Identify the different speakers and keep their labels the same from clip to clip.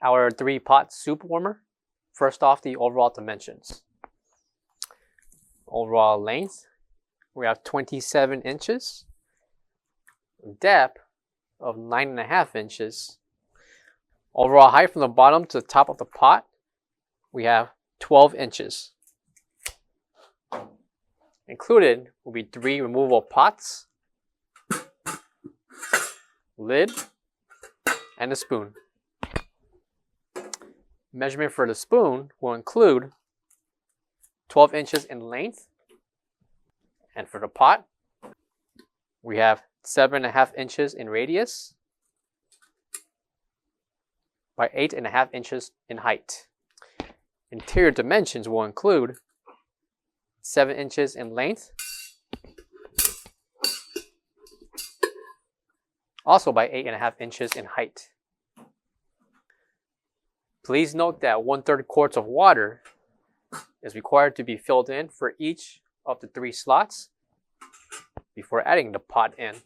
Speaker 1: our 3-pot soup warmer. First off, the overall dimensions. Overall length, we have 27 inches. Depth of 9.5 inches. Overall height from the bottom to the top of the pot, we have 12 inches. Included will be 3 removable pots, lid, and a spoon. Measurement for the spoon will include 12 inches in length, and for the pot, we have 7.5 inches in radius by 8.5 inches in height. Interior dimensions will include 7 inches in length, also by 8.5 inches in height. Please note that 1/3 quarts of water is required to be filled in for each of the 3 slots before adding the pot in.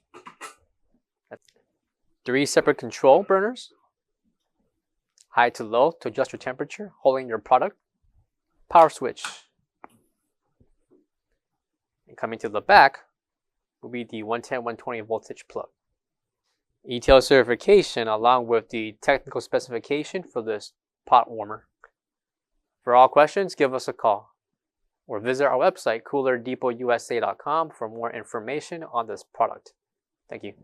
Speaker 1: 3 separate control burners, high to low to adjust your temperature, holding your product, power switch. And coming to the back will be the 110/120 voltage plug. ETL certification along with the technical specification for this pot warmer. For all questions, give us a call or visit our website coolerdepotUSA.com for more information on this product. Thank you.